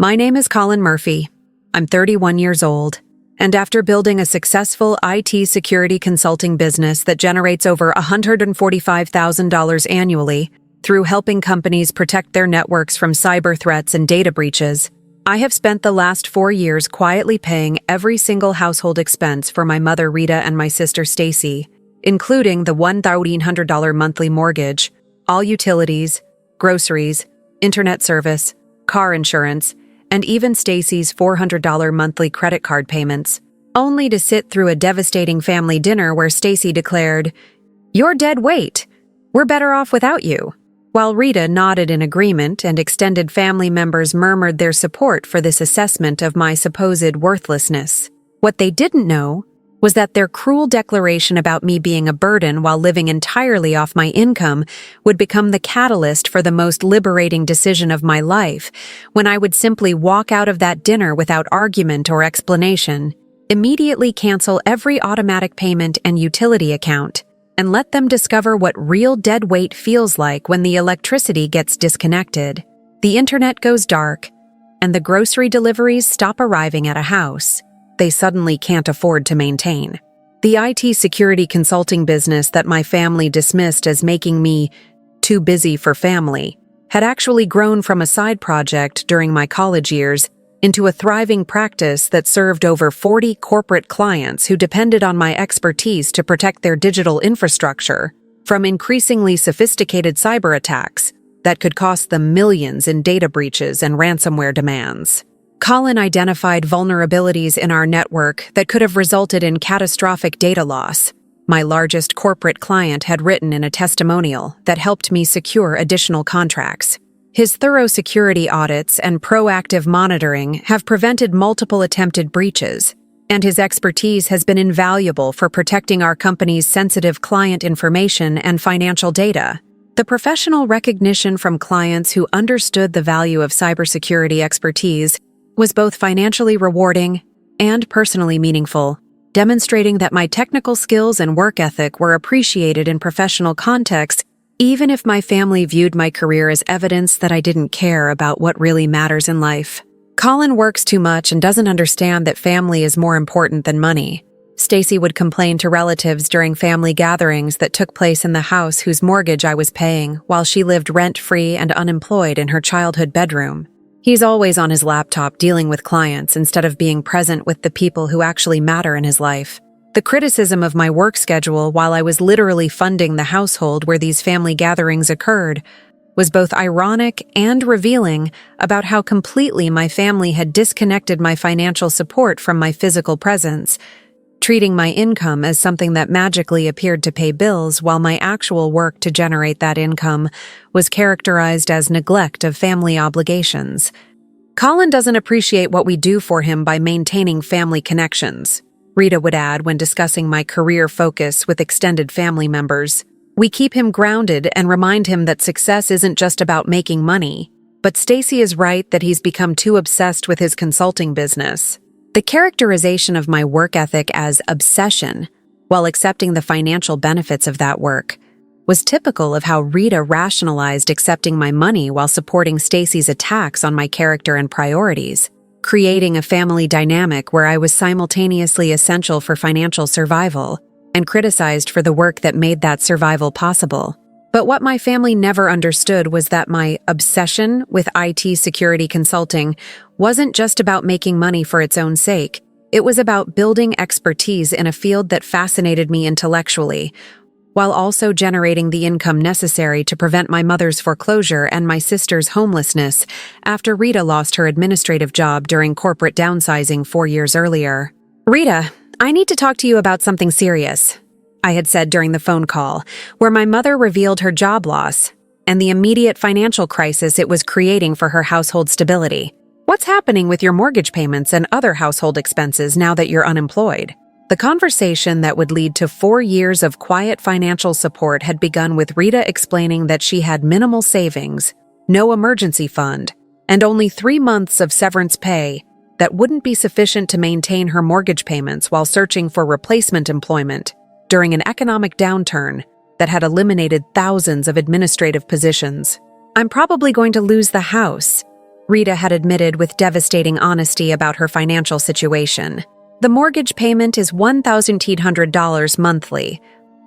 My name is Colin Murphy. I'm 31 years old, and after building a successful IT security consulting business that generates over $145,000 annually through helping companies protect their networks from cyber threats and data breaches, I have spent the last 4 years quietly paying every single household expense for my mother Rita and my sister Stacy, including the $1,300 monthly mortgage, all utilities, groceries, internet service, car insurance, and even Stacy's $400 monthly credit card payments, only to sit through a devastating family dinner where Stacy declared, "You're dead weight. We're better off without you," while Rita nodded in agreement and extended family members murmured their support for this assessment of my supposed worthlessness. What they didn't know was that their cruel declaration about me being a burden while living entirely off my income would become the catalyst for the most liberating decision of my life, when I would simply walk out of that dinner without argument or explanation, immediately cancel every automatic payment and utility account, and let them discover what real dead weight feels like when the electricity gets disconnected, the internet goes dark, and the grocery deliveries stop arriving at a house they suddenly can't afford to maintain. The IT security consulting business that my family dismissed as making me too busy for family had actually grown from a side project during my college years into a thriving practice that served over 40 corporate clients who depended on my expertise to protect their digital infrastructure from increasingly sophisticated cyber attacks that could cost them millions in data breaches and ransomware demands. Colin identified vulnerabilities in our network that could have resulted in catastrophic data loss. My largest corporate client had written in a testimonial that helped me secure additional contracts. His thorough security audits and proactive monitoring have prevented multiple attempted breaches, and his expertise has been invaluable for protecting our company's sensitive client information and financial data. The professional recognition from clients who understood the value of cybersecurity expertise was both financially rewarding and personally meaningful, demonstrating that my technical skills and work ethic were appreciated in professional contexts, even if my family viewed my career as evidence that I didn't care about what really matters in life. Colin works too much and doesn't understand that family is more important than money. Stacy would complain to relatives during family gatherings that took place in the house whose mortgage I was paying while she lived rent-free and unemployed in her childhood bedroom. He's always on his laptop dealing with clients instead of being present with the people who actually matter in his life. The criticism of my work schedule while I was literally funding the household where these family gatherings occurred was both ironic and revealing about how completely my family had disconnected my financial support from my physical presence, treating my income as something that magically appeared to pay bills while my actual work to generate that income was characterized as neglect of family obligations. Colin doesn't appreciate what we do for him by maintaining family connections, Rita would add when discussing my career focus with extended family members. We keep him grounded and remind him that success isn't just about making money, but Stacy is right that he's become too obsessed with his consulting business. The characterization of my work ethic as obsession, while accepting the financial benefits of that work, was typical of how Rita rationalized accepting my money while supporting Stacy's attacks on my character and priorities, creating a family dynamic where I was simultaneously essential for financial survival and criticized for the work that made that survival possible. But what my family never understood was that my obsession with IT security consulting wasn't just about making money for its own sake. It was about building expertise in a field that fascinated me intellectually, while also generating the income necessary to prevent my mother's foreclosure and my sister's homelessness after Rita lost her administrative job during corporate downsizing 4 years earlier. "Rita, I need to talk to you about something serious," I had said during the phone call, where my mother revealed her job loss and the immediate financial crisis it was creating for her household stability. "What's happening with your mortgage payments and other household expenses now that you're unemployed?" The conversation that would lead to 4 years of quiet financial support had begun with Rita explaining that she had minimal savings, no emergency fund, and only 3 months of severance pay that wouldn't be sufficient to maintain her mortgage payments while searching for replacement employment during an economic downturn that had eliminated thousands of administrative positions. "I'm probably going to lose the house," Rita had admitted with devastating honesty about her financial situation. The mortgage payment is $1,800 monthly,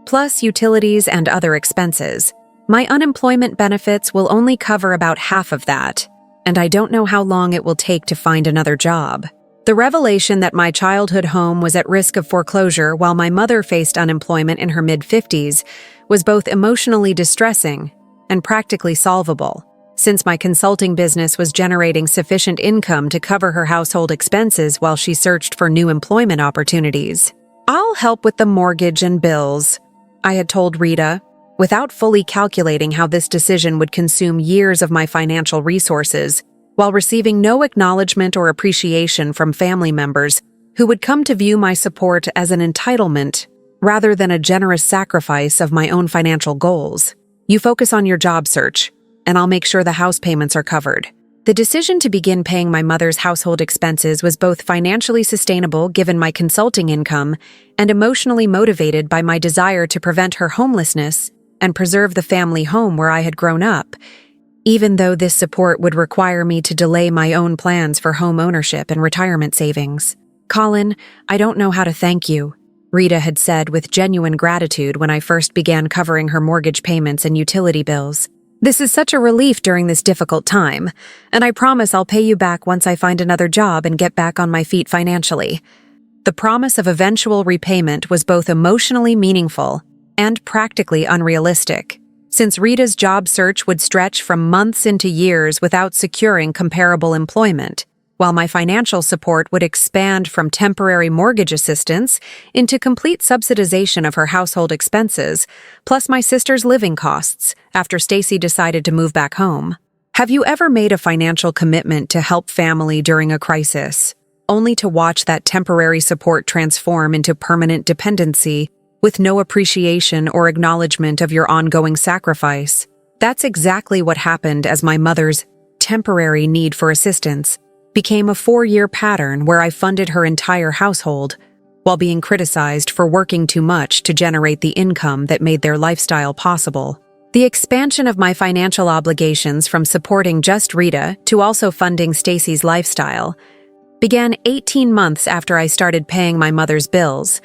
plus utilities and other expenses. My unemployment benefits will only cover about half of that, and I don't know how long it will take to find another job. The revelation that my childhood home was at risk of foreclosure while my mother faced unemployment in her mid-50s was both emotionally distressing and practically solvable, since my consulting business was generating sufficient income to cover her household expenses while she searched for new employment opportunities. "I'll help with the mortgage and bills," I had told Rita, without fully calculating how this decision would consume years of my financial resources, while receiving no acknowledgement or appreciation from family members who would come to view my support as an entitlement rather than a generous sacrifice of my own financial goals. "You focus on your job search, and I'll make sure the house payments are covered." The decision to begin paying my mother's household expenses was both financially sustainable given my consulting income and emotionally motivated by my desire to prevent her homelessness and preserve the family home where I had grown up, even though this support would require me to delay my own plans for home ownership and retirement savings. "Colin, I don't know how to thank you," Rita had said with genuine gratitude when I first began covering her mortgage payments and utility bills. "This is such a relief during this difficult time, and I promise I'll pay you back once I find another job and get back on my feet financially." The promise of eventual repayment was both emotionally meaningful and practically unrealistic, since Rita's job search would stretch from months into years without securing comparable employment, while my financial support would expand from temporary mortgage assistance into complete subsidization of her household expenses, plus my sister's living costs after Stacy decided to move back home. Have you ever made a financial commitment to help family during a crisis, only to watch that temporary support transform into permanent dependency with no appreciation or acknowledgement of your ongoing sacrifice? That's exactly what happened as my mother's temporary need for assistance became a 4-year pattern where I funded her entire household while being criticized for working too much to generate the income that made their lifestyle possible. The expansion of my financial obligations from supporting just Rita to also funding Stacy's lifestyle began 18 months after I started paying my mother's bills,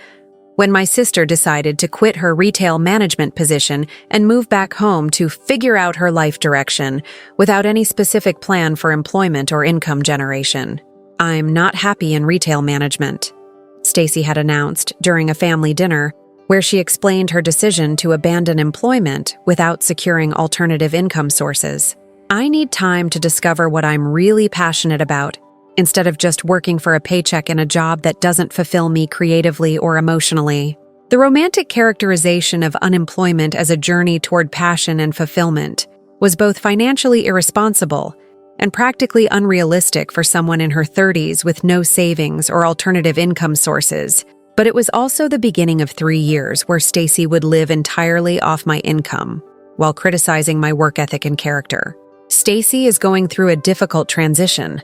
when my sister decided to quit her retail management position and move back home to figure out her life direction without any specific plan for employment or income generation. "I'm not happy in retail management," Stacy had announced during a family dinner where she explained her decision to abandon employment without securing alternative income sources. "I need time to discover what I'm really passionate about, instead of just working for a paycheck in a job that doesn't fulfill me creatively or emotionally." The romantic characterization of unemployment as a journey toward passion and fulfillment was both financially irresponsible and practically unrealistic for someone in her 30s with no savings or alternative income sources. But it was also the beginning of 3 years where Stacy would live entirely off my income, while criticizing my work ethic and character. "Stacy is going through a difficult transition,"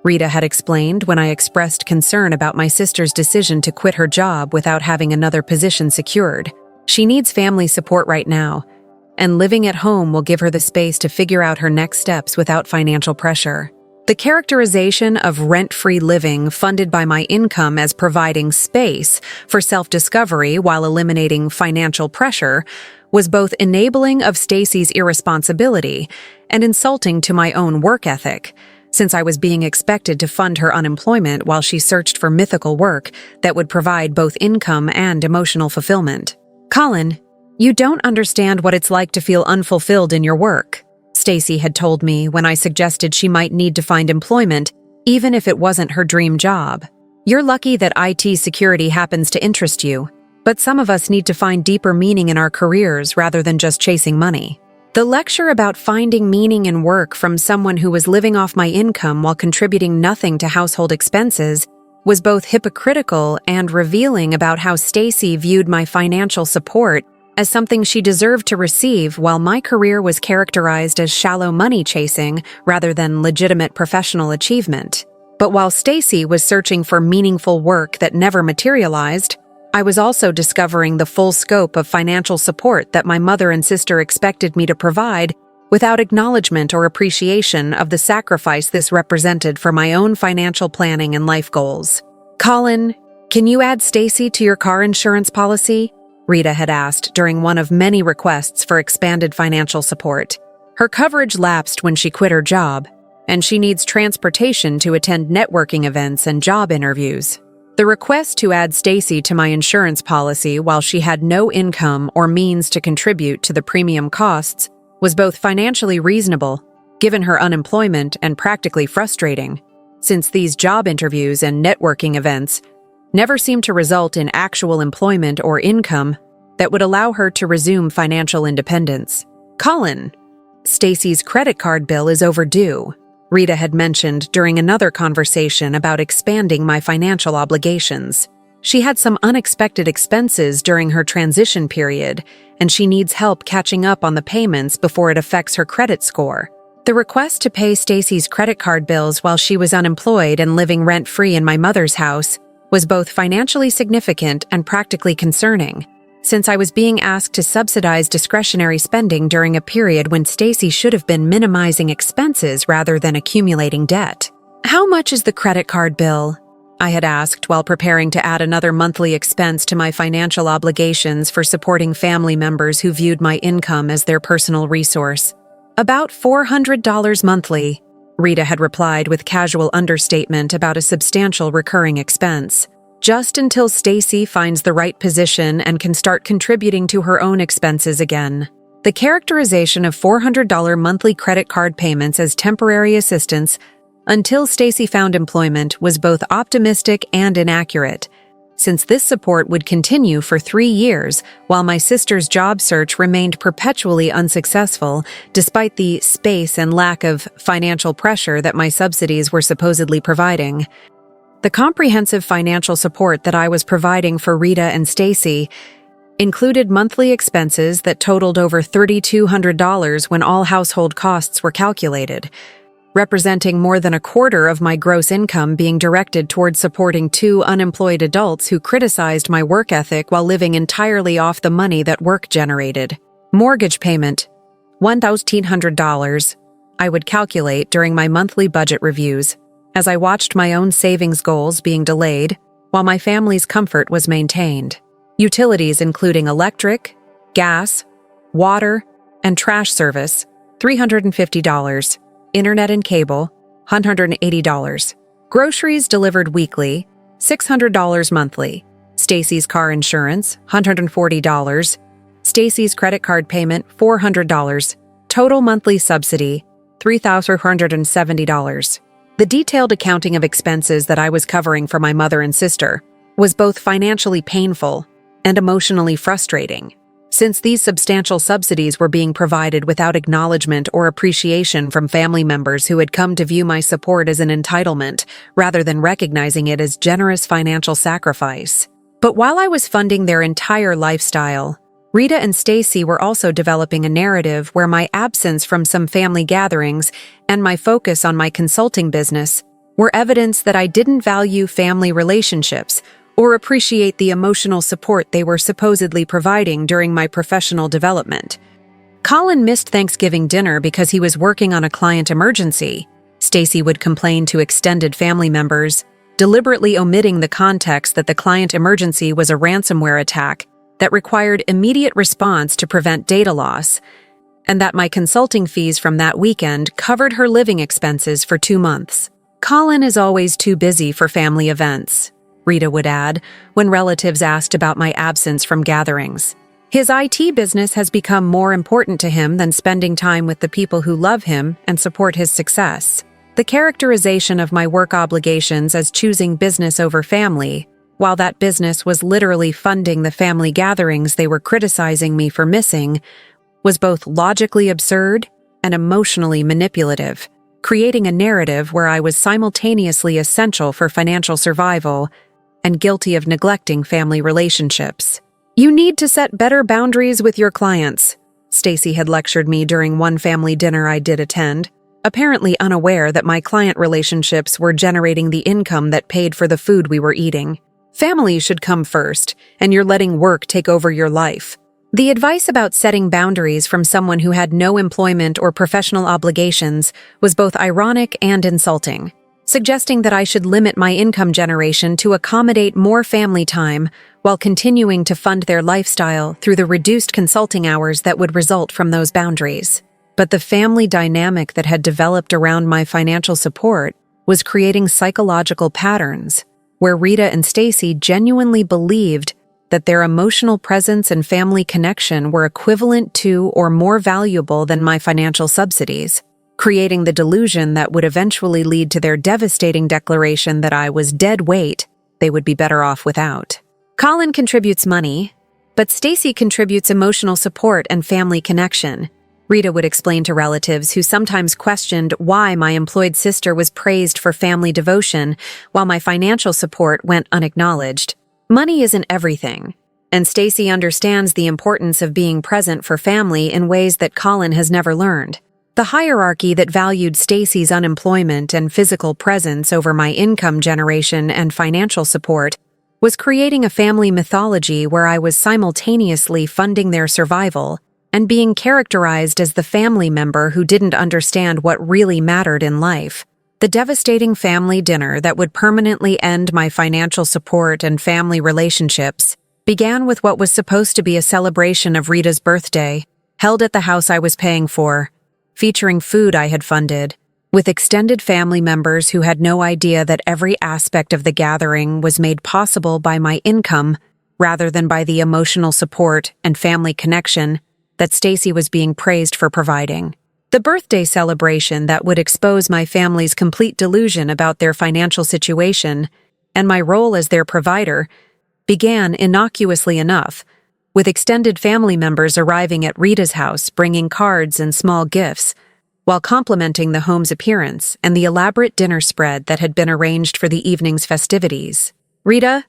Rita had explained when I expressed concern about my sister's decision to quit her job without having another position secured. "She needs family support right now, and living at home will give her the space to figure out her next steps without financial pressure." The characterization of rent-free living funded by my income as providing space for self-discovery while eliminating financial pressure was both enabling of Stacy's irresponsibility and insulting to my own work ethic, since I was being expected to fund her unemployment while she searched for mythical work that would provide both income and emotional fulfillment. "Colin, you don't understand what it's like to feel unfulfilled in your work," Stacy had told me when I suggested she might need to find employment, even if it wasn't her dream job. "You're lucky that IT security happens to interest you, but some of us need to find deeper meaning in our careers rather than just chasing money." The lecture about finding meaning in work from someone who was living off my income while contributing nothing to household expenses was both hypocritical and revealing about how Stacy viewed my financial support as something she deserved to receive while my career was characterized as shallow money chasing rather than legitimate professional achievement. But while Stacy was searching for meaningful work that never materialized, I was also discovering the full scope of financial support that my mother and sister expected me to provide without acknowledgement or appreciation of the sacrifice this represented for my own financial planning and life goals. "Colin, can you add Stacy to your car insurance policy?" Rita had asked during one of many requests for expanded financial support. Her coverage lapsed when she quit her job, and she needs transportation to attend networking events and job interviews. The request to add Stacy to my insurance policy while she had no income or means to contribute to the premium costs was both financially reasonable, given her unemployment, and practically frustrating, since these job interviews and networking events never seemed to result in actual employment or income that would allow her to resume financial independence. "Colin, Stacy's credit card bill is overdue," Rita had mentioned during another conversation about expanding my financial obligations. She had some unexpected expenses during her transition period, and she needs help catching up on the payments before it affects her credit score. The request to pay Stacy's credit card bills while she was unemployed and living rent-free in my mother's house was both financially significant and practically concerning, since I was being asked to subsidize discretionary spending during a period when Stacy should have been minimizing expenses rather than accumulating debt. "How much is the credit card bill?" I had asked while preparing to add another monthly expense to my financial obligations for supporting family members who viewed my income as their personal resource. "About $400 monthly," Rita had replied with casual understatement about a substantial recurring expense. "Just until Stacy finds the right position and can start contributing to her own expenses again." The characterization of $400 monthly credit card payments as temporary assistance until Stacy found employment was both optimistic and inaccurate, since this support would continue for 3 years while my sister's job search remained perpetually unsuccessful despite the space and lack of financial pressure that my subsidies were supposedly providing. The comprehensive financial support that I was providing for Rita and Stacy included monthly expenses that totaled over $3,200 when all household costs were calculated, representing more than a quarter of my gross income being directed toward supporting 2 unemployed adults who criticized my work ethic while living entirely off the money that work generated. Mortgage payment, $1,800, I would calculate during my monthly budget reviews, as I watched my own savings goals being delayed while my family's comfort was maintained. Utilities including electric, gas, water, and trash service, $350. Internet and cable, $180. Groceries delivered weekly, $600 monthly. Stacy's car insurance, $140. Stacy's credit card payment, $400. Total monthly subsidy, $3,470. The detailed accounting of expenses that I was covering for my mother and sister was both financially painful and emotionally frustrating, since these substantial subsidies were being provided without acknowledgement or appreciation from family members who had come to view my support as an entitlement rather than recognizing it as generous financial sacrifice. But while I was funding their entire lifestyle, Rita and Stacy were also developing a narrative where my absence from some family gatherings and my focus on my consulting business were evidence that I didn't value family relationships or appreciate the emotional support they were supposedly providing during my professional development. "Colin missed Thanksgiving dinner because he was working on a client emergency," Stacy would complain to extended family members, deliberately omitting the context that the client emergency was a ransomware attack that required immediate response to prevent data loss, and that my consulting fees from that weekend covered her living expenses for 2 months. "Colin is always too busy for family events," Rita would add when relatives asked about my absence from gatherings. "His IT business has become more important to him than spending time with the people who love him and support his success." The characterization of my work obligations as choosing business over family, while that business was literally funding the family gatherings they were criticizing me for missing, was both logically absurd and emotionally manipulative, creating a narrative where I was simultaneously essential for financial survival and guilty of neglecting family relationships. "You need to set better boundaries with your clients," Stacy had lectured me during one family dinner I did attend, apparently unaware that my client relationships were generating the income that paid for the food we were eating. "Family should come first, and you're letting work take over your life." The advice about setting boundaries from someone who had no employment or professional obligations was both ironic and insulting, suggesting that I should limit my income generation to accommodate more family time while continuing to fund their lifestyle through the reduced consulting hours that would result from those boundaries. But the family dynamic that had developed around my financial support was creating psychological patterns where Rita and Stacy genuinely believed that their emotional presence and family connection were equivalent to or more valuable than my financial subsidies, creating the delusion that would eventually lead to their devastating declaration that I was dead weight they would be better off without. Colin contributes money, but Stacy contributes emotional support and family connection, Rita would explain to relatives who sometimes questioned why my employed sister was praised for family devotion while my financial support went unacknowledged. Money isn't everything, and Stacy understands the importance of being present for family in ways that Colin has never learned. The hierarchy that valued Stacy's unemployment and physical presence over my income generation and financial support was creating a family mythology where I was simultaneously funding their survival and being characterized as the family member who didn't understand what really mattered in life. The devastating family dinner that would permanently end my financial support and family relationships began with what was supposed to be a celebration of Rita's birthday, held at the house I was paying for, featuring food I had funded, with extended family members who had no idea that every aspect of the gathering was made possible by my income rather than by the emotional support and family connection that Stacy was being praised for providing. The birthday celebration that would expose my family's complete delusion about their financial situation and my role as their provider began innocuously enough, with extended family members arriving at Rita's house bringing cards and small gifts, while complimenting the home's appearance and the elaborate dinner spread that had been arranged for the evening's festivities. "Rita,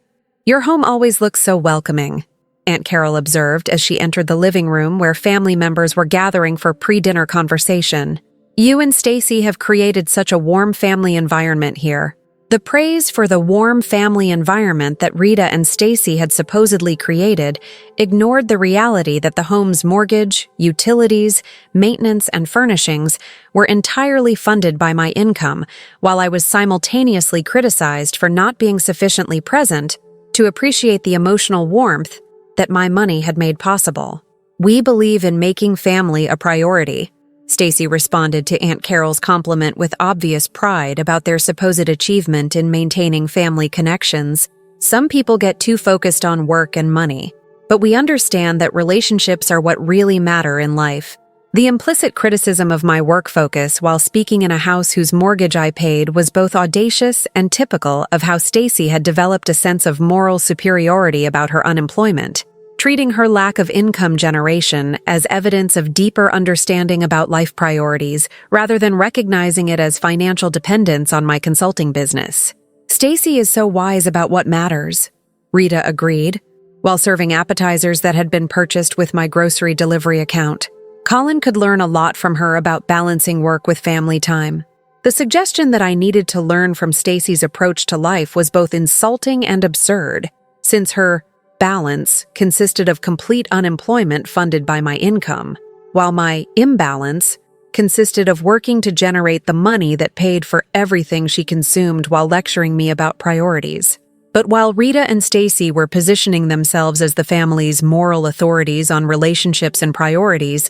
your home always looks so welcoming," Aunt Carol observed as she entered the living room where family members were gathering for pre-dinner conversation. "You and Stacy have created such a warm family environment here." The praise for the warm family environment that Rita and Stacy had supposedly created ignored the reality that the home's mortgage, utilities, maintenance, and furnishings were entirely funded by my income, while I was simultaneously criticized for not being sufficiently present to appreciate the emotional warmth that my money had made possible. "We believe in making family a priority," Stacy responded to Aunt Carol's compliment with obvious pride about their supposed achievement in maintaining family connections. "Some people get too focused on work and money, but we understand that relationships are what really matter in life." The implicit criticism of my work focus while speaking in a house whose mortgage I paid was both audacious and typical of how Stacy had developed a sense of moral superiority about her unemployment, treating her lack of income generation as evidence of deeper understanding about life priorities rather than recognizing it as financial dependence on my consulting business. "Stacy is so wise about what matters," Rita agreed, while serving appetizers that had been purchased with my grocery delivery account. Colin could learn a lot from her about balancing work with family time. The suggestion that I needed to learn from Stacy's approach to life was both insulting and absurd, since her balance consisted of complete unemployment funded by my income, while my imbalance consisted of working to generate the money that paid for everything she consumed while lecturing me about priorities. But while Rita and Stacy were positioning themselves as the family's moral authorities on relationships and priorities,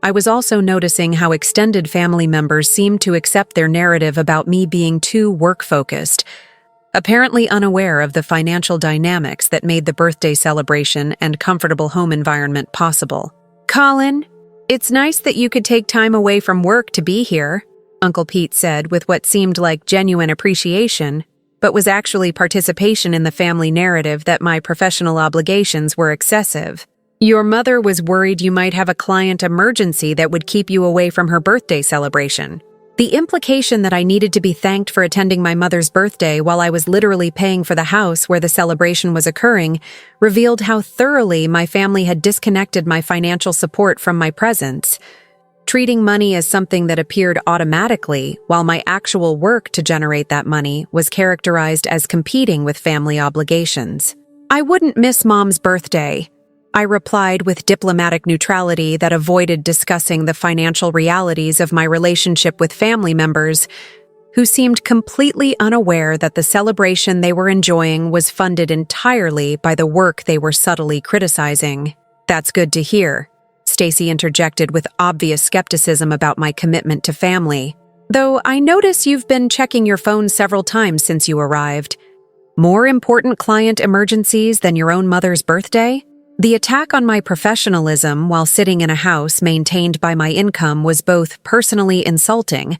I was also noticing how extended family members seemed to accept their narrative about me being too work-focused, apparently unaware of the financial dynamics that made the birthday celebration and comfortable home environment possible. "Colin, it's nice that you could take time away from work to be here," Uncle Pete said with what seemed like genuine appreciation, but was actually participation in the family narrative that my professional obligations were excessive. "Your mother was worried you might have a client emergency that would keep you away from her birthday celebration." The implication that I needed to be thanked for attending my mother's birthday while I was literally paying for the house where the celebration was occurring revealed how thoroughly my family had disconnected my financial support from my presence, treating money as something that appeared automatically while my actual work to generate that money was characterized as competing with family obligations. "I wouldn't miss Mom's birthday," I replied with diplomatic neutrality that avoided discussing the financial realities of my relationship with family members, who seemed completely unaware that the celebration they were enjoying was funded entirely by the work they were subtly criticizing. "That's good to hear," Stacy interjected with obvious skepticism about my commitment to family. "Though I notice you've been checking your phone several times since you arrived. More important client emergencies than your own mother's birthday?" The attack on my professionalism while sitting in a house maintained by my income was both personally insulting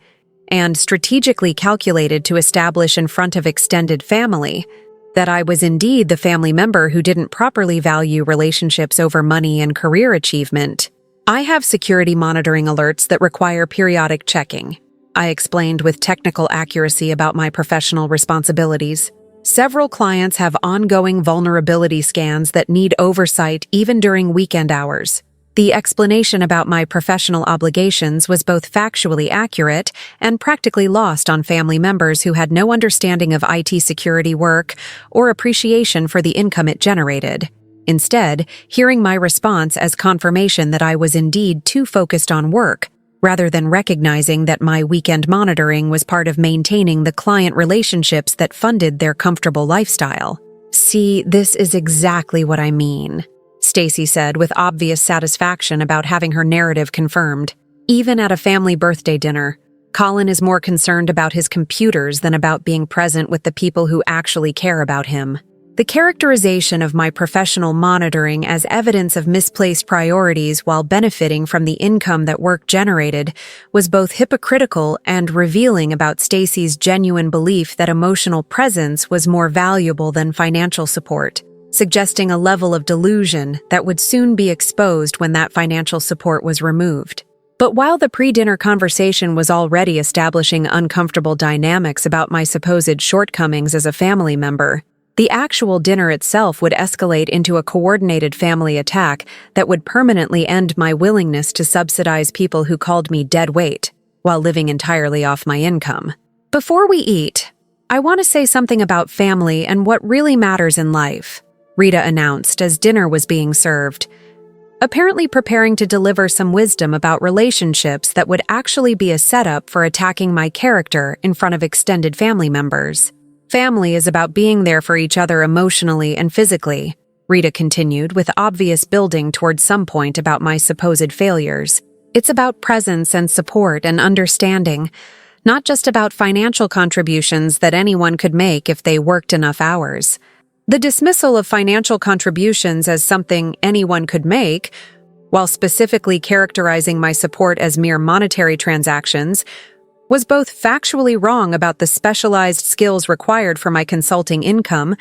and strategically calculated to establish in front of extended family that I was indeed the family member who didn't properly value relationships over money and career achievement. "I have security monitoring alerts that require periodic checking," I explained with technical accuracy about my professional responsibilities. "Several clients have ongoing vulnerability scans that need oversight even during weekend hours." The explanation about my professional obligations was both factually accurate and practically lost on family members who had no understanding of IT security work or appreciation for the income it generated. Instead, hearing my response as confirmation that I was indeed too focused on work, rather than recognizing that my weekend monitoring was part of maintaining the client relationships that funded their comfortable lifestyle. "See, this is exactly what I mean," Stacy said with obvious satisfaction about having her narrative confirmed. "Even at a family birthday dinner, Colin is more concerned about his computers than about being present with the people who actually care about him." The characterization of my professional monitoring as evidence of misplaced priorities while benefiting from the income that work generated was both hypocritical and revealing about Stacy's genuine belief that emotional presence was more valuable than financial support, suggesting a level of delusion that would soon be exposed when that financial support was removed. But while the pre-dinner conversation was already establishing uncomfortable dynamics about my supposed shortcomings as a family member, the actual dinner itself would escalate into a coordinated family attack that would permanently end my willingness to subsidize people who called me dead weight while living entirely off my income. "Before we eat, I want to say something about family and what really matters in life," Rita announced as dinner was being served, apparently preparing to deliver some wisdom about relationships that would actually be a setup for attacking my character in front of extended family members. "Family is about being there for each other emotionally and physically," Rita continued with obvious building toward some point about my supposed failures. "It's about presence and support and understanding, not just about financial contributions that anyone could make if they worked enough hours." The dismissal of financial contributions as something anyone could make, while specifically characterizing my support as mere monetary transactions, was both factually wrong about the specialized skills required for my consulting income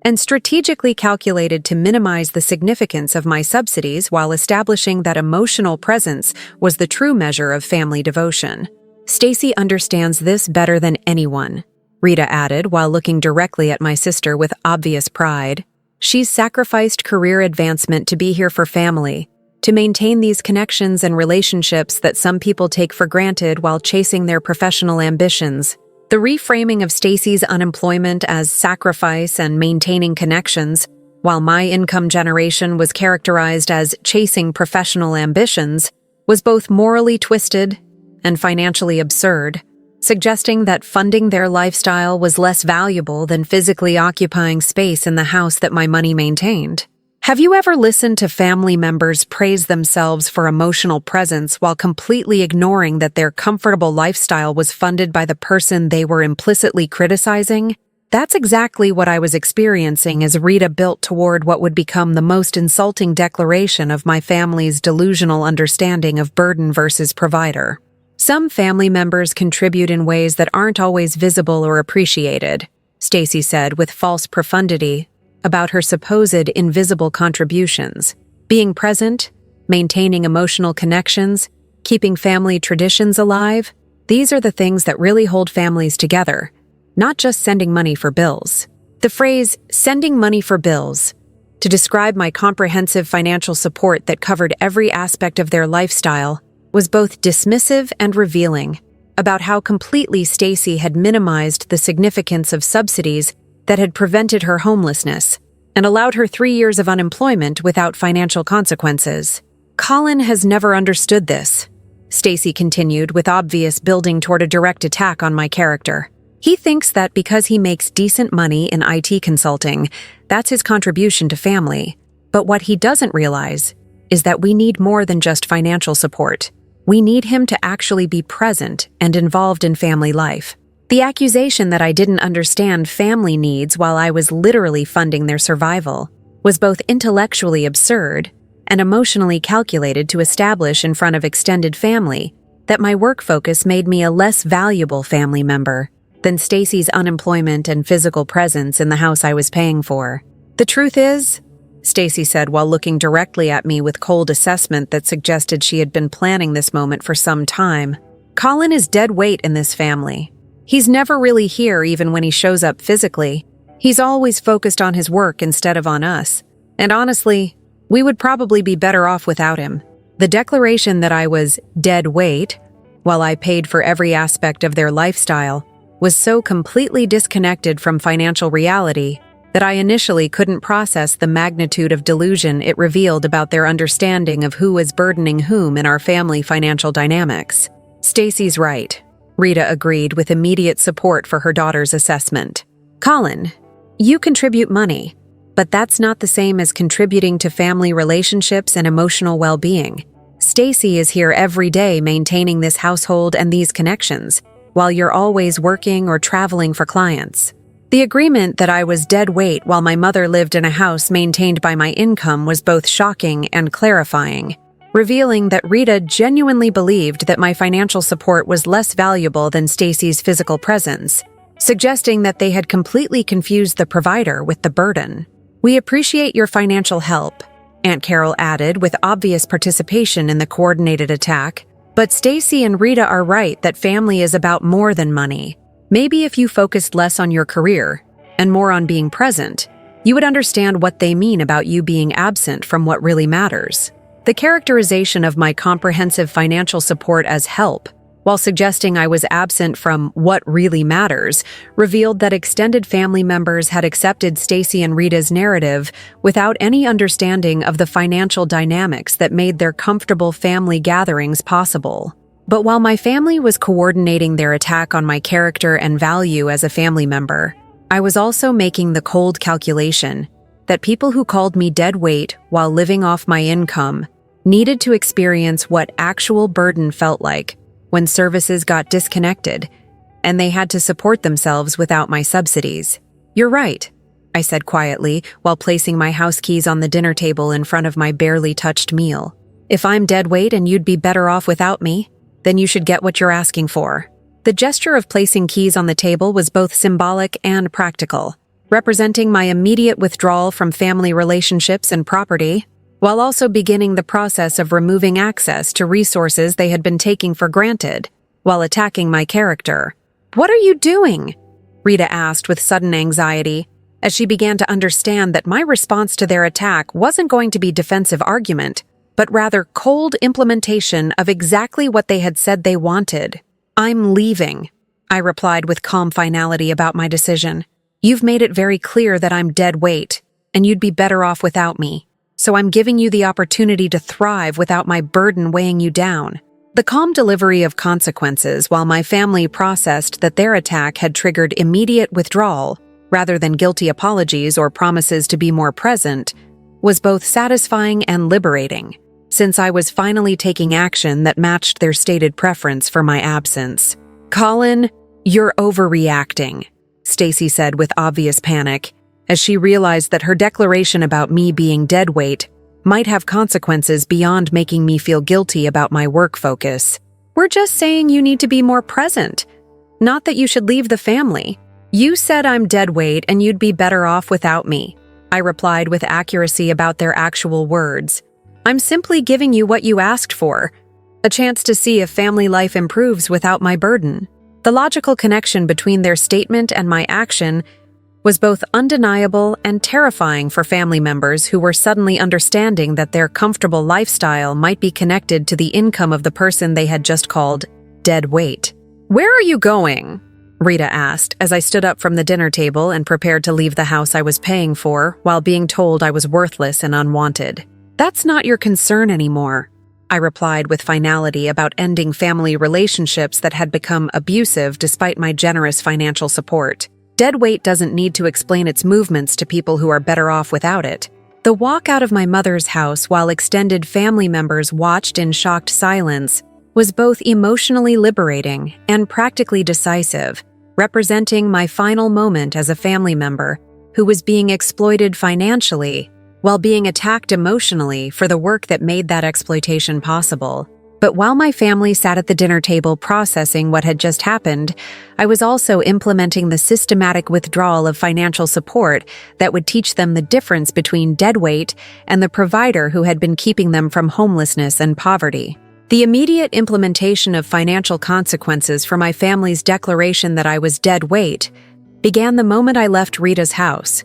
and strategically calculated to minimize the significance of my subsidies while establishing that emotional presence was the true measure of family devotion. "Stacy understands this better than anyone," Rita added while looking directly at my sister with obvious pride. "She's sacrificed career advancement to be here for family, to maintain these connections and relationships that some people take for granted while chasing their professional ambitions." The reframing of Stacy's unemployment as sacrifice and maintaining connections, while my income generation was characterized as chasing professional ambitions, was both morally twisted and financially absurd, suggesting that funding their lifestyle was less valuable than physically occupying space in the house that my money maintained. Have you ever listened to family members praise themselves for emotional presence while completely ignoring that their comfortable lifestyle was funded by the person they were implicitly criticizing? That's exactly what I was experiencing as Rita built toward what would become the most insulting declaration of my family's delusional understanding of burden versus provider. "Some family members contribute in ways that aren't always visible or appreciated," Stacy said with false profundity about her supposed invisible contributions. "Being present, maintaining emotional connections, keeping family traditions alive, these are the things that really hold families together, not just sending money for bills." The phrase, "sending money for bills," to describe my comprehensive financial support that covered every aspect of their lifestyle, was both dismissive and revealing about how completely Stacy had minimized the significance of subsidies that had prevented her homelessness, and allowed her 3 years of unemployment without financial consequences. Colin has never understood this, Stacy continued, with obvious building toward a direct attack on my character. He thinks that because he makes decent money in IT consulting, that's his contribution to family. But what he doesn't realize is that we need more than just financial support. We need him to actually be present and involved in family life. The accusation that I didn't understand family needs while I was literally funding their survival was both intellectually absurd and emotionally calculated to establish in front of extended family that my work focus made me a less valuable family member than Stacy's unemployment and physical presence in the house I was paying for. The truth is, Stacy said while looking directly at me with cold assessment that suggested she had been planning this moment for some time, Colin is dead weight in this family. He's never really here even when he shows up physically. He's always focused on his work instead of on us. And honestly, we would probably be better off without him. The declaration that I was dead weight, while I paid for every aspect of their lifestyle, was so completely disconnected from financial reality that I initially couldn't process the magnitude of delusion it revealed about their understanding of who was burdening whom in our family financial dynamics. Stacy's right, Rita agreed with immediate support for her daughter's assessment. Colin, you contribute money, but that's not the same as contributing to family relationships and emotional well-being. Stacy is here every day maintaining this household and these connections, while you're always working or traveling for clients. The agreement that I was dead weight while my mother lived in a house maintained by my income was both shocking and clarifying, revealing that Rita genuinely believed that my financial support was less valuable than Stacy's physical presence, suggesting that they had completely confused the provider with the burden. We appreciate your financial help, Aunt Carol added with obvious participation in the coordinated attack, but Stacy and Rita are right that family is about more than money. Maybe if you focused less on your career and more on being present, you would understand what they mean about you being absent from what really matters. The characterization of my comprehensive financial support as help, while suggesting I was absent from what really matters, revealed that extended family members had accepted Stacy and Rita's narrative without any understanding of the financial dynamics that made their comfortable family gatherings possible. But while my family was coordinating their attack on my character and value as a family member, I was also making the cold calculation that people who called me dead weight while living off my income needed to experience what actual burden felt like when services got disconnected and they had to support themselves without my subsidies. You're right, I said quietly while placing my house keys on the dinner table in front of my barely touched meal. If I'm dead weight and you'd be better off without me, then you should get what you're asking for. The gesture of placing keys on the table was both symbolic and practical, representing my immediate withdrawal from family relationships and property, while also beginning the process of removing access to resources they had been taking for granted, while attacking my character. "What are you doing?" Rita asked with sudden anxiety, as she began to understand that my response to their attack wasn't going to be defensive argument, but rather cold implementation of exactly what they had said they wanted. "I'm leaving," I replied with calm finality about my decision. "You've made it very clear that I'm dead weight, and you'd be better off without me. So I'm giving you the opportunity to thrive without my burden weighing you down." The calm delivery of consequences while my family processed that their attack had triggered immediate withdrawal, rather than guilty apologies or promises to be more present, was both satisfying and liberating, since I was finally taking action that matched their stated preference for my absence. "Colin, you're overreacting," Stacy said with obvious panic, as she realized that her declaration about me being dead weight might have consequences beyond making me feel guilty about my work focus. "We're just saying you need to be more present, not that you should leave the family. You said I'm dead weight and you'd be better off without me," I replied with accuracy about their actual words. "I'm simply giving you what you asked for, a chance to see if family life improves without my burden." The logical connection between their statement and my action was both undeniable and terrifying for family members who were suddenly understanding that their comfortable lifestyle might be connected to the income of the person they had just called dead weight. "Where are you going?" Rita asked as I stood up from the dinner table and prepared to leave the house I was paying for while being told I was worthless and unwanted. "That's not your concern anymore," I replied with finality about ending family relationships that had become abusive despite my generous financial support. Dead weight doesn't need to explain its movements to people who are better off without it. The walk out of my mother's house while extended family members watched in shocked silence was both emotionally liberating and practically decisive, representing my final moment as a family member who was being exploited financially while being attacked emotionally for the work that made that exploitation possible. But while my family sat at the dinner table processing what had just happened, I was also implementing the systematic withdrawal of financial support that would teach them the difference between dead weight and the provider who had been keeping them from homelessness and poverty. The immediate implementation of financial consequences for my family's declaration that I was dead weight began the moment I left Rita's house,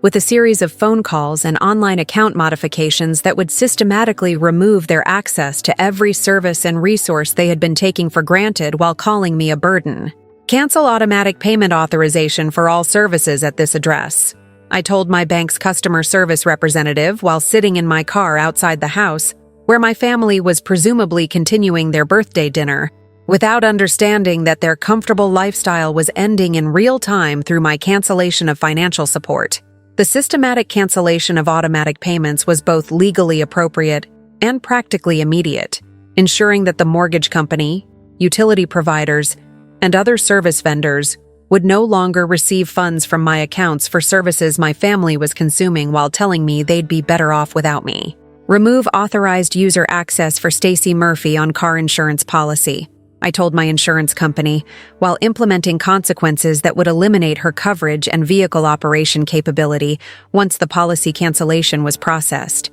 with a series of phone calls and online account modifications that would systematically remove their access to every service and resource they had been taking for granted while calling me a burden. "Cancel automatic payment authorization for all services at this address," I told my bank's customer service representative while sitting in my car outside the house, where my family was presumably continuing their birthday dinner, without understanding that their comfortable lifestyle was ending in real time through my cancellation of financial support. The systematic cancellation of automatic payments was both legally appropriate and practically immediate, ensuring that the mortgage company, utility providers, and other service vendors would no longer receive funds from my accounts for services my family was consuming while telling me they'd be better off without me. "Remove authorized user access for Stacy Murphy on car insurance policy," I told my insurance company, while implementing consequences that would eliminate her coverage and vehicle operation capability once the policy cancellation was processed.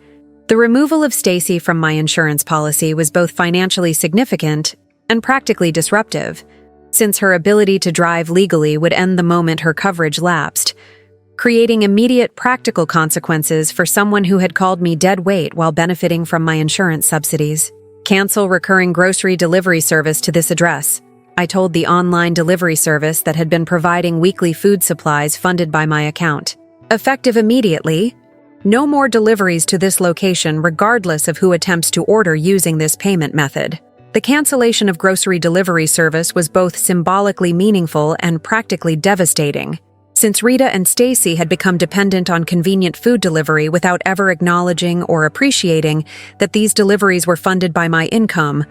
The removal of Stacy from my insurance policy was both financially significant and practically disruptive, since her ability to drive legally would end the moment her coverage lapsed, creating immediate practical consequences for someone who had called me dead weight while benefiting from my insurance subsidies. "Cancel recurring grocery delivery service to this address," I told the online delivery service that had been providing weekly food supplies funded by my account. "Effective immediately, no more deliveries to this location regardless of who attempts to order using this payment method." The cancellation of grocery delivery service was both symbolically meaningful and practically devastating, since Rita and Stacy had become dependent on convenient food delivery without ever acknowledging or appreciating that these deliveries were funded by my income,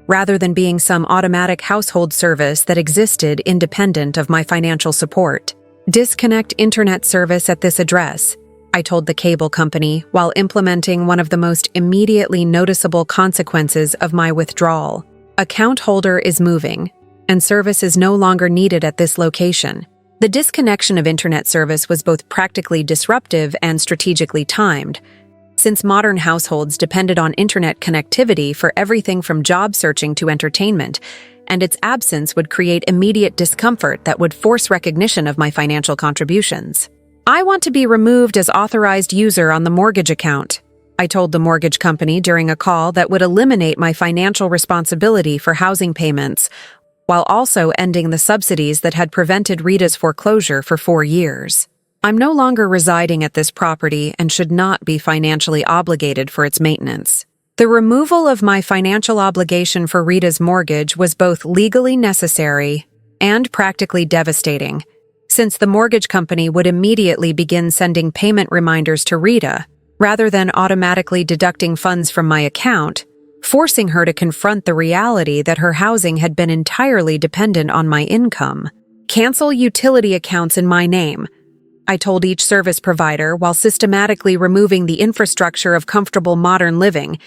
rather than being some automatic household service that existed independent of my financial support. "Disconnect internet service at this address," I told the cable company while implementing one of the most immediately noticeable consequences of my withdrawal. "Account holder is moving, and service is no longer needed at this location." The disconnection of internet service was both practically disruptive and strategically timed, since modern households depended on internet connectivity for everything from job searching to entertainment, and its absence would create immediate discomfort that would force recognition of my financial contributions. "I want to be removed as authorized user on the mortgage account," I told the mortgage company during a call that would eliminate my financial responsibility for housing payments, while also ending the subsidies that had prevented Rita's foreclosure for 4 years. "I'm no longer residing at this property and should not be financially obligated for its maintenance." The removal of my financial obligation for Rita's mortgage was both legally necessary and practically devastating, since the mortgage company would immediately begin sending payment reminders to Rita, rather than automatically deducting funds from my account, forcing her to confront the reality that her housing had been entirely dependent on my income. "Cancel utility accounts in my name," I told each service provider while systematically removing the infrastructure of comfortable modern living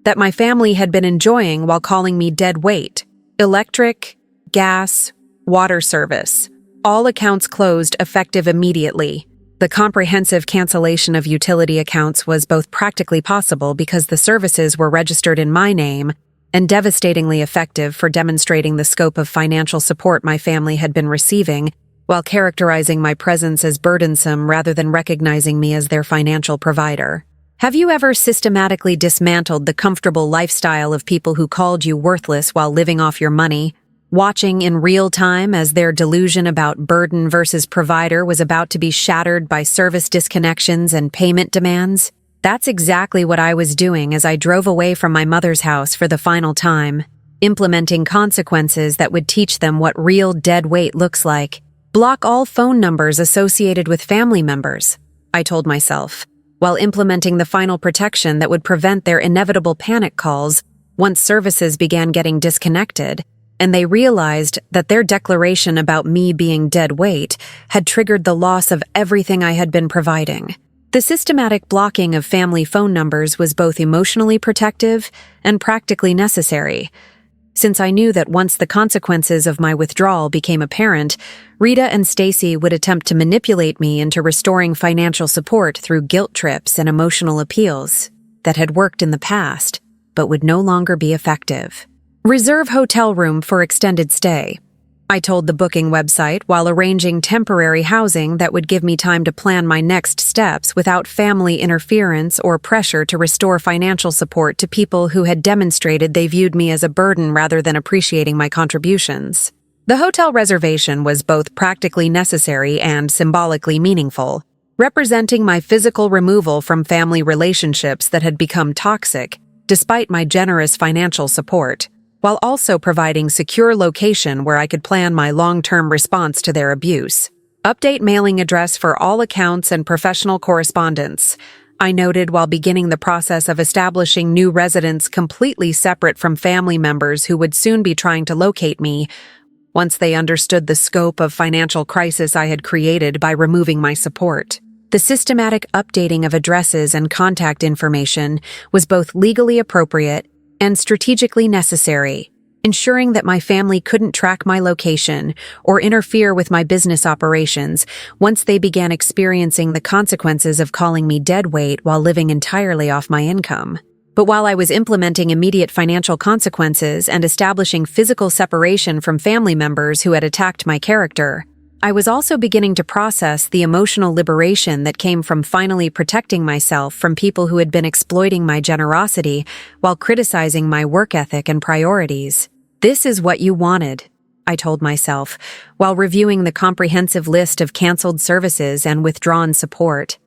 that my family had been enjoying while calling me dead weight. "Electric, gas, water service. All accounts closed effective immediately." The comprehensive cancellation of utility accounts was both practically possible because the services were registered in my name and devastatingly effective for demonstrating the scope of financial support my family had been receiving, while characterizing my presence as burdensome rather than recognizing me as their financial provider. Have you ever systematically dismantled the comfortable lifestyle of people who called you worthless while living off your money, watching in real time as their delusion about burden versus provider was about to be shattered by service disconnections and payment demands. That's exactly what I was doing as I drove away from my mother's house for the final time, implementing consequences that would teach them what real dead weight looks like. Block all phone numbers associated with family members, I told myself, while implementing the final protection that would prevent their inevitable panic calls once services began getting disconnected, and they realized that their declaration about me being dead weight had triggered the loss of everything I had been providing. The systematic blocking of family phone numbers was both emotionally protective and practically necessary, since I knew that once the consequences of my withdrawal became apparent, Rita and Stacy would attempt to manipulate me into restoring financial support through guilt trips and emotional appeals that had worked in the past, but would no longer be effective. Reserve hotel room for extended stay, I told the booking website while arranging temporary housing that would give me time to plan my next steps without family interference or pressure to restore financial support to people who had demonstrated they viewed me as a burden rather than appreciating my contributions. The hotel reservation was both practically necessary and symbolically meaningful, representing my physical removal from family relationships that had become toxic, despite my generous financial support, while also providing secure location where I could plan my long-term response to their abuse. Update mailing address for all accounts and professional correspondence, I noted while beginning the process of establishing new residents completely separate from family members who would soon be trying to locate me once they understood the scope of financial crisis I had created by removing my support. The systematic updating of addresses and contact information was both legally appropriate and strategically necessary, ensuring that my family couldn't track my location or interfere with my business operations once they began experiencing the consequences of calling me dead weight while living entirely off my income. But while I was implementing immediate financial consequences and establishing physical separation from family members who had attacked my character, I was also beginning to process the emotional liberation that came from finally protecting myself from people who had been exploiting my generosity while criticizing my work ethic and priorities. This is what you wanted, I told myself, while reviewing the comprehensive list of canceled services and withdrawn support.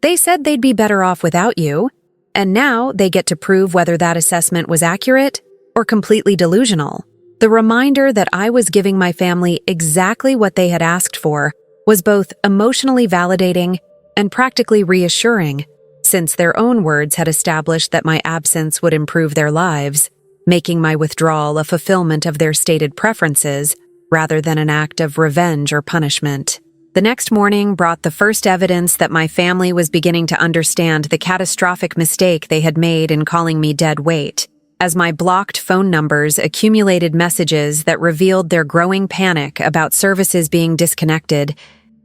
They said they'd be better off without you, and now they get to prove whether that assessment was accurate or completely delusional. The reminder that I was giving my family exactly what they had asked for was both emotionally validating and practically reassuring, since their own words had established that my absence would improve their lives, making my withdrawal a fulfillment of their stated preferences rather than an act of revenge or punishment. The next morning brought the first evidence that my family was beginning to understand the catastrophic mistake they had made in calling me dead weight, as my blocked phone numbers accumulated messages that revealed their growing panic about services being disconnected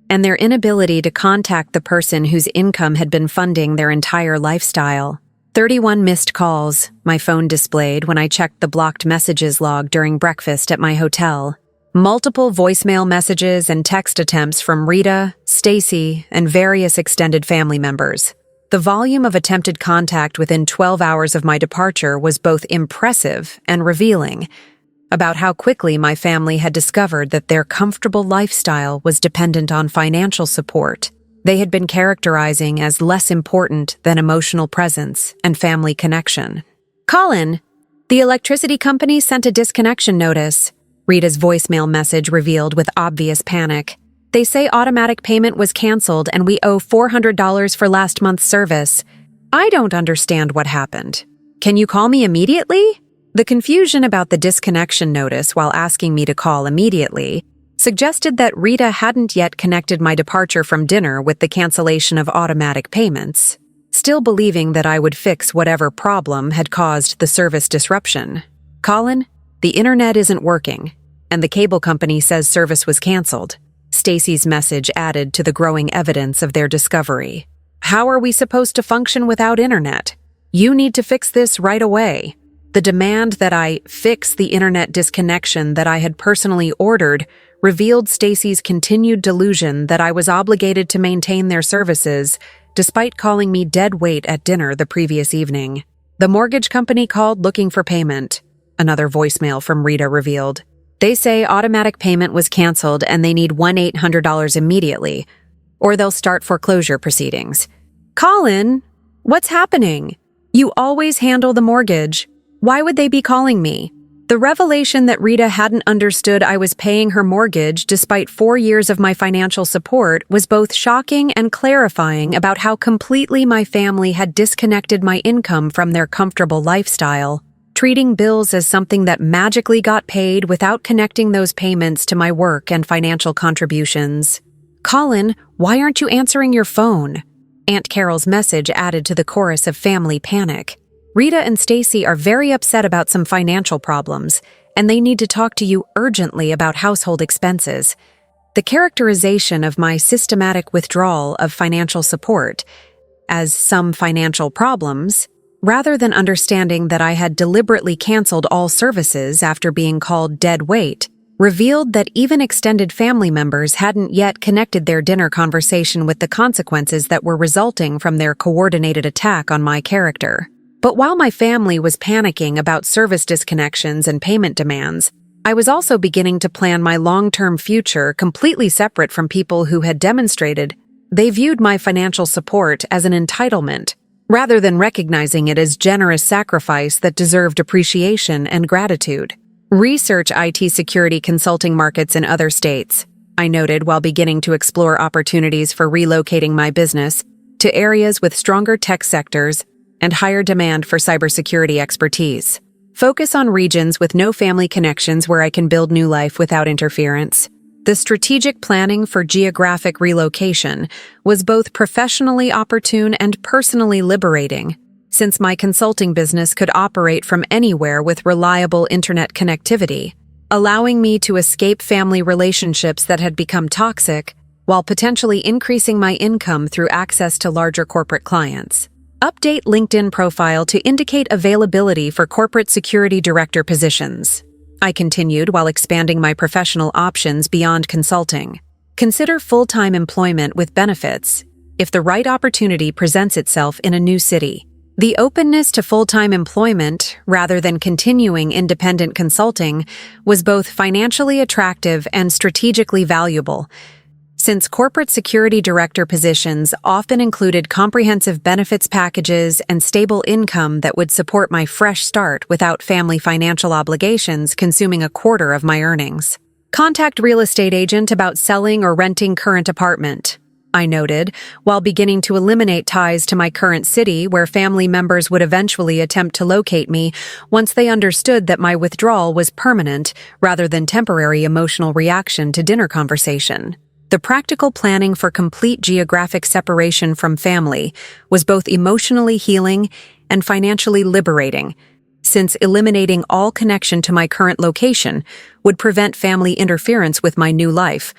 and their inability to contact the person whose income had been funding their entire lifestyle. 31 missed calls, my phone displayed when I checked the blocked messages log during breakfast at my hotel. Multiple voicemail messages and text attempts from Rita, Stacy, and various extended family members. The volume of attempted contact within 12 hours of my departure was both impressive and revealing about how quickly my family had discovered that their comfortable lifestyle was dependent on financial support they had been characterizing as less important than emotional presence and family connection. "Colin, the electricity company sent a disconnection notice," Rita's voicemail message revealed with obvious panic. "They say automatic payment was canceled and we owe $400 for last month's service. I don't understand what happened. Can you call me immediately?" The confusion about the disconnection notice while asking me to call immediately suggested that Rita hadn't yet connected my departure from dinner with the cancellation of automatic payments, still believing that I would fix whatever problem had caused the service disruption. "Colin, the internet isn't working, and the cable company says service was canceled." Stacy's message added to the growing evidence of their discovery. "How are we supposed to function without internet? You need to fix this right away." The demand that I fix the internet disconnection that I had personally ordered revealed Stacy's continued delusion that I was obligated to maintain their services, despite calling me dead weight at dinner the previous evening. "The mortgage company called looking for payment," another voicemail from Rita revealed. They say automatic payment was canceled and they need $1-800 immediately, or they'll start foreclosure proceedings. Colin, what's happening? You always handle the mortgage. Why would they be calling me? The revelation that Rita hadn't understood I was paying her mortgage despite 4 years of my financial support was both shocking and clarifying about how completely my family had disconnected my income from their comfortable lifestyle, treating bills as something that magically got paid without connecting those payments to my work and financial contributions. Colin, why aren't you answering your phone? Aunt Carol's message added to the chorus of family panic. Rita and Stacy are very upset about some financial problems, and they need to talk to you urgently about household expenses. The characterization of my systematic withdrawal of financial support as some financial problems, rather than understanding that I had deliberately canceled all services after being called dead weight, revealed that even extended family members hadn't yet connected their dinner conversation with the consequences that were resulting from their coordinated attack on my character. But while my family was panicking about service disconnections and payment demands, I was also beginning to plan my long-term future completely separate from people who had demonstrated they viewed my financial support as an entitlement, rather than recognizing it as generous sacrifice that deserved appreciation and gratitude. Research IT security consulting markets in other states, I noted while beginning to explore opportunities for relocating my business to areas with stronger tech sectors and higher demand for cybersecurity expertise. Focus on regions with no family connections where I can build new life without interference. The strategic planning for geographic relocation was both professionally opportune and personally liberating, since my consulting business could operate from anywhere with reliable internet connectivity, allowing me to escape family relationships that had become toxic while potentially increasing my income through access to larger corporate clients. Update LinkedIn profile to indicate availability for corporate security director positions. I continued while expanding my professional options beyond consulting. Consider full-time employment with benefits if the right opportunity presents itself in a new city. The openness to full-time employment, rather than continuing independent consulting, was both financially attractive and strategically valuable, since corporate security director positions often included comprehensive benefits packages and stable income that would support my fresh start without family financial obligations consuming a quarter of my earnings. Contact real estate agent about selling or renting current apartment, I noted, while beginning to eliminate ties to my current city where family members would eventually attempt to locate me once they understood that my withdrawal was permanent rather than temporary emotional reaction to dinner conversation. The practical planning for complete geographic separation from family was both emotionally healing and financially liberating, since eliminating all connection to my current location would prevent family interference with my new life,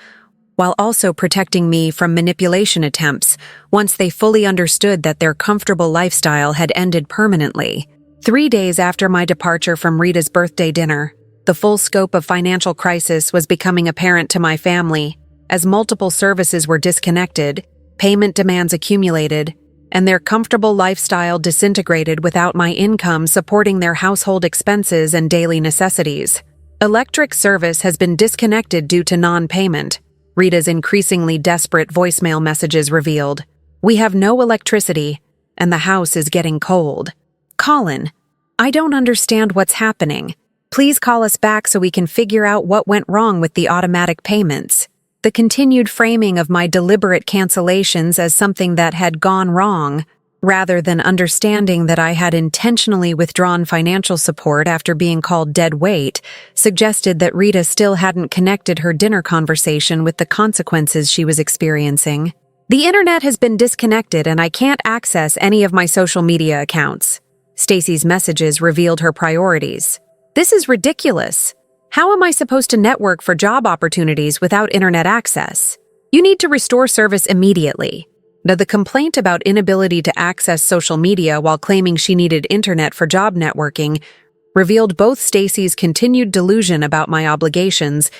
while also protecting me from manipulation attempts once they fully understood that their comfortable lifestyle had ended permanently. 3 days after my departure from Rita's birthday dinner, the full scope of financial crisis was becoming apparent to my family, as multiple services were disconnected, payment demands accumulated, and their comfortable lifestyle disintegrated without my income supporting their household expenses and daily necessities. Electric service has been disconnected due to non-payment, Rita's increasingly desperate voicemail messages revealed. We have no electricity, and the house is getting cold. Colin, I don't understand what's happening. Please call us back so we can figure out what went wrong with the automatic payments. The continued framing of my deliberate cancellations as something that had gone wrong, rather than understanding that I had intentionally withdrawn financial support after being called dead weight, suggested that Rita still hadn't connected her dinner conversation with the consequences she was experiencing. The internet has been disconnected and I can't access any of my social media accounts. Stacy's messages revealed her priorities. This is ridiculous. How am I supposed to network for job opportunities without internet access? You need to restore service immediately. Now, the complaint about inability to access social media while claiming she needed internet for job networking revealed both Stacy's continued delusion about my obligations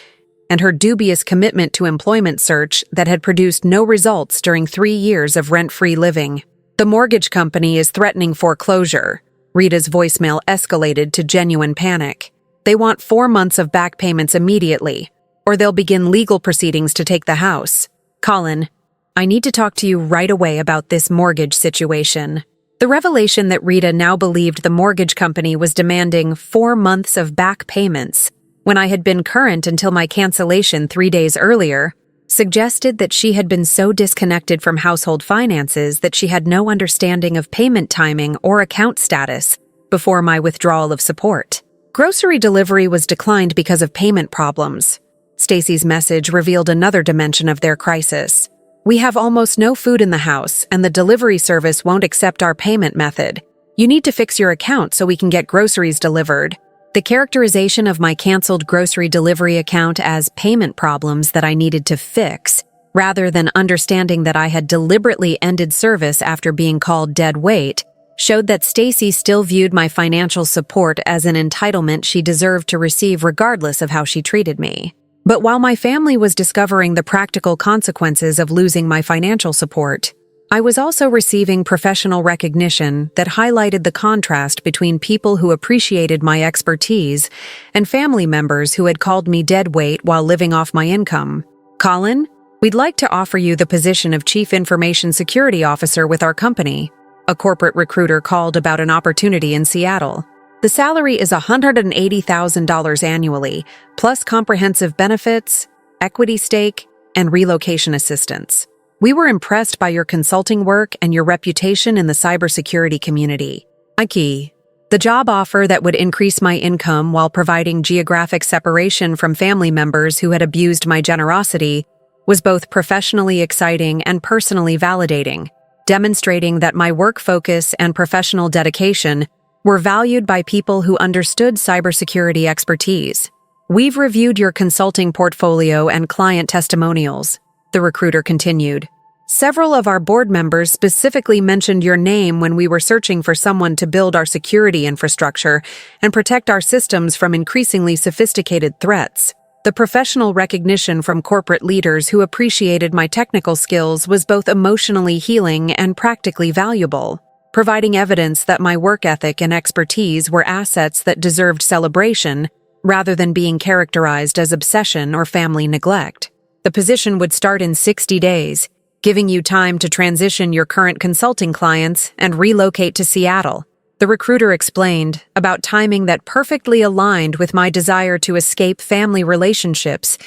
and her dubious commitment to employment search that had produced no results during 3 years of rent-free living. The mortgage company is threatening foreclosure. Rita's voicemail escalated to genuine panic. They want 4 months of back payments immediately, or they'll begin legal proceedings to take the house. Colin, I need to talk to you right away about this mortgage situation. The revelation that Rita now believed the mortgage company was demanding 4 months of back payments when I had been current until my cancellation 3 days earlier suggested that she had been so disconnected from household finances that she had no understanding of payment timing or account status before my withdrawal of support. Grocery delivery was declined because of payment problems. Stacy's message revealed another dimension of their crisis. We have almost no food in the house, and the delivery service won't accept our payment method. You need to fix your account so we can get groceries delivered. The characterization of my canceled grocery delivery account as payment problems that I needed to fix, rather than understanding that I had deliberately ended service after being called dead weight, showed that Stacy still viewed my financial support as an entitlement she deserved to receive regardless of how she treated me. But while my family was discovering the practical consequences of losing my financial support, I was also receiving professional recognition that highlighted the contrast between people who appreciated my expertise and family members who had called me dead weight while living off my income. Colin, we'd like to offer you the position of Chief Information Security Officer with our company. A corporate recruiter called about an opportunity in Seattle. The salary is $180,000 annually, plus comprehensive benefits, equity stake, and relocation assistance. We were impressed by your consulting work and your reputation in the cybersecurity community. The job offer that would increase my income while providing geographic separation from family members who had abused my generosity was both professionally exciting and personally validating, demonstrating that my work focus and professional dedication were valued by people who understood cybersecurity expertise. We've reviewed your consulting portfolio and client testimonials, the recruiter continued. Several of our board members specifically mentioned your name when we were searching for someone to build our security infrastructure and protect our systems from increasingly sophisticated threats. The professional recognition from corporate leaders who appreciated my technical skills was both emotionally healing and practically valuable, providing evidence that my work ethic and expertise were assets that deserved celebration rather than being characterized as obsession or family neglect. The position would start in 60 days, giving you time to transition your current consulting clients and relocate to Seattle. The recruiter explained about timing that perfectly aligned with my desire to escape family relationships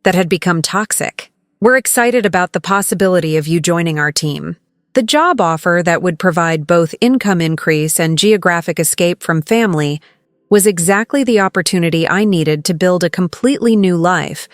that had become toxic. We're excited about the possibility of you joining our team. The job offer that would provide both income increase and geographic escape from family was exactly the opportunity I needed to build a completely new life,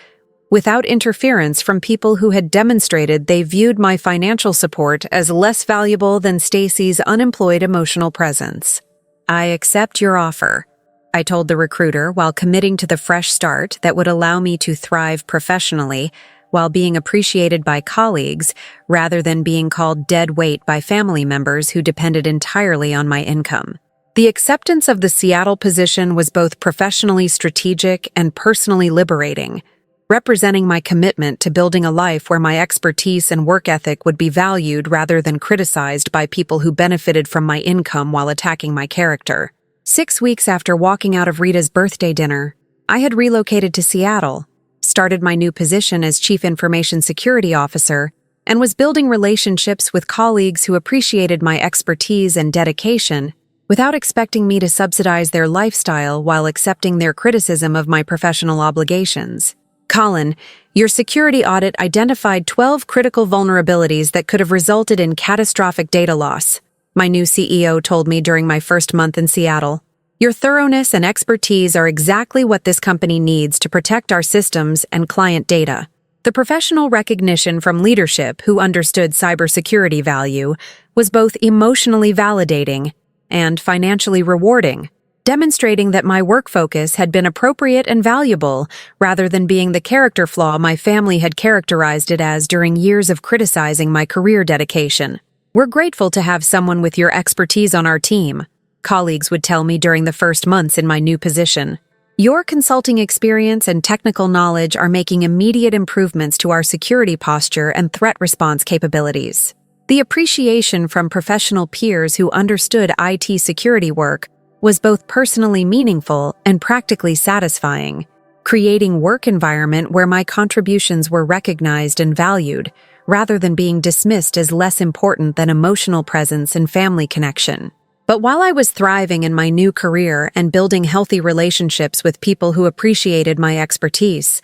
without interference from people who had demonstrated they viewed my financial support as less valuable than Stacy's unemployed emotional presence. I accept your offer, I told the recruiter while committing to the fresh start that would allow me to thrive professionally while being appreciated by colleagues rather than being called dead weight by family members who depended entirely on my income. The acceptance of the Seattle position was both professionally strategic and personally liberating, representing my commitment to building a life where my expertise and work ethic would be valued rather than criticized by people who benefited from my income while attacking my character. 6 weeks after walking out of Rita's birthday dinner, I had relocated to Seattle, started my new position as Chief Information Security Officer, and was building relationships with colleagues who appreciated my expertise and dedication without expecting me to subsidize their lifestyle while accepting their criticism of my professional obligations. Colin, your security audit identified 12 critical vulnerabilities that could have resulted in catastrophic data loss, my new CEO told me during my first month in Seattle. Your thoroughness and expertise are exactly what this company needs to protect our systems and client data. The professional recognition from leadership who understood cybersecurity value was both emotionally validating and financially rewarding, demonstrating that my work focus had been appropriate and valuable rather than being the character flaw my family had characterized it as during years of criticizing my career dedication. We're grateful to have someone with your expertise on our team, colleagues would tell me during the first months in my new position. Your consulting experience and technical knowledge are making immediate improvements to our security posture and threat response capabilities. The appreciation from professional peers who understood IT security work was both personally meaningful and practically satisfying, creating work environment where my contributions were recognized and valued, rather than being dismissed as less important than emotional presence and family connection. But while I was thriving in my new career and building healthy relationships with people who appreciated my expertise,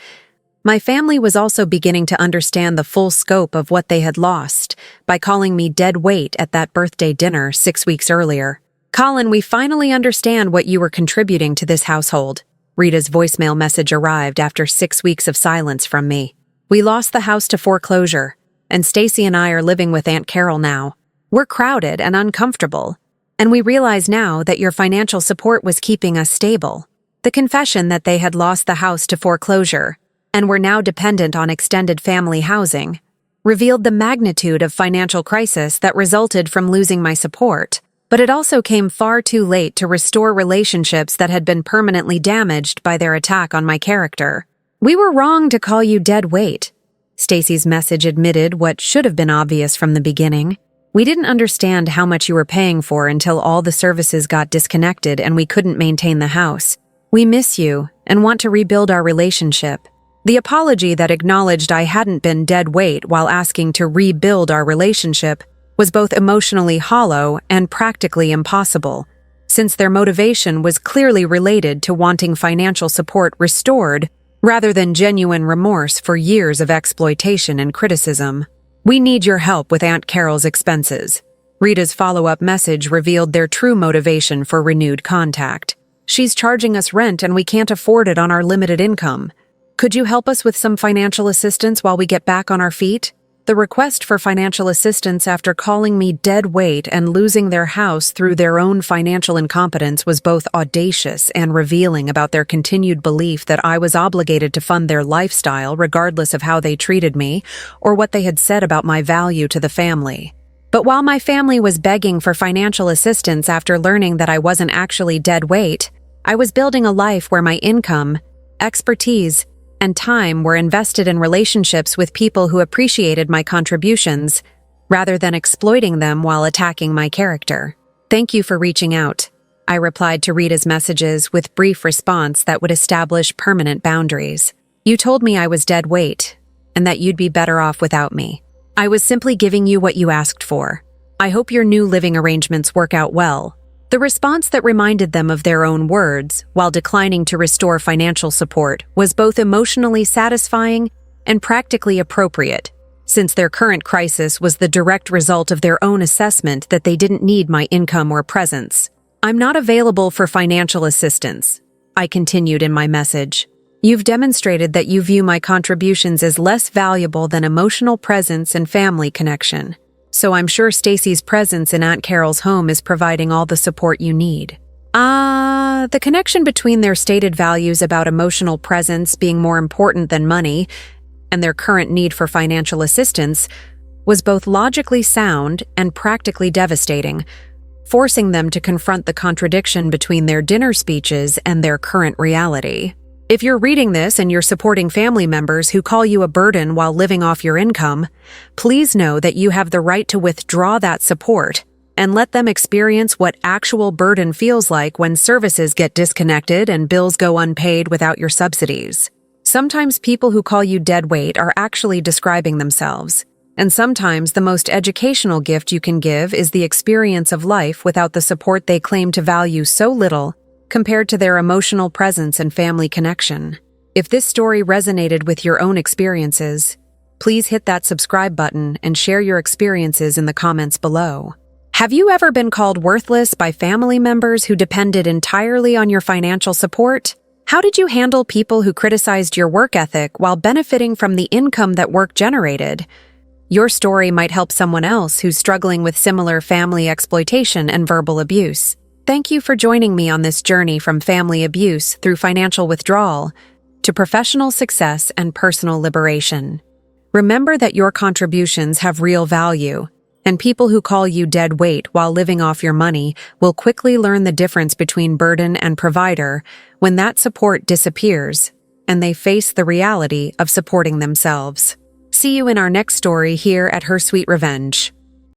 my family was also beginning to understand the full scope of what they had lost by calling me dead weight at that birthday dinner 6 weeks earlier. "Colin, we finally understand what you were contributing to this household." Rita's voicemail message arrived after 6 weeks of silence from me. "We lost the house to foreclosure, and Stacy and I are living with Aunt Carol now. We're crowded and uncomfortable, and we realize now that your financial support was keeping us stable." The confession that they had lost the house to foreclosure and were now dependent on extended family housing revealed the magnitude of financial crisis that resulted from losing my support, but it also came far too late to restore relationships that had been permanently damaged by their attack on my character. "We were wrong to call you dead weight." Stacy's message admitted what should have been obvious from the beginning. "We didn't understand how much you were paying for until all the services got disconnected and we couldn't maintain the house. We miss you and want to rebuild our relationship." The apology that acknowledged I hadn't been dead weight while asking to rebuild our relationship was both emotionally hollow and practically impossible, since their motivation was clearly related to wanting financial support restored rather than genuine remorse for years of exploitation and criticism. "We need your help with Aunt Carol's expenses." Rita's follow-up message revealed their true motivation for renewed contact. "She's charging us rent and we can't afford it on our limited income. Could you help us with some financial assistance while we get back on our feet?" The request for financial assistance after calling me dead weight and losing their house through their own financial incompetence was both audacious and revealing about their continued belief that I was obligated to fund their lifestyle regardless of how they treated me or what they had said about my value to the family. But while my family was begging for financial assistance after learning that I wasn't actually dead weight, I was building a life where my income, expertise, and time were invested in relationships with people who appreciated my contributions, rather than exploiting them while attacking my character. "Thank you for reaching out," I replied to Rita's messages with brief response that would establish permanent boundaries. "You told me I was dead weight, and that you'd be better off without me. I was simply giving you what you asked for. I hope your new living arrangements work out well." The response that reminded them of their own words, while declining to restore financial support, was both emotionally satisfying and practically appropriate, since their current crisis was the direct result of their own assessment that they didn't need my income or presence. "I'm not available for financial assistance," I continued in my message. "You've demonstrated that you view my contributions as less valuable than emotional presence and family connection. So I'm sure Stacy's presence in Aunt Carol's home is providing all the support you need." The connection between their stated values about emotional presence being more important than money and their current need for financial assistance was both logically sound and practically devastating, forcing them to confront the contradiction between their dinner speeches and their current reality. If you're reading this and you're supporting family members who call you a burden while living off your income, please know that you have the right to withdraw that support and let them experience what actual burden feels like when services get disconnected and bills go unpaid without your subsidies. Sometimes people who call you dead weight are actually describing themselves, and sometimes the most educational gift you can give is the experience of life without the support they claim to value so little compared to their emotional presence and family connection. If this story resonated with your own experiences, please hit that subscribe button and share your experiences in the comments below. Have you ever been called worthless by family members who depended entirely on your financial support? How did you handle people who criticized your work ethic while benefiting from the income that work generated? Your story might help someone else who's struggling with similar family exploitation and verbal abuse. Thank you for joining me on this journey from family abuse through financial withdrawal to professional success and personal liberation. Remember that your contributions have real value, and people who call you dead weight while living off your money will quickly learn the difference between burden and provider when that support disappears and they face the reality of supporting themselves. See you in our next story here at Her Sweet Revenge.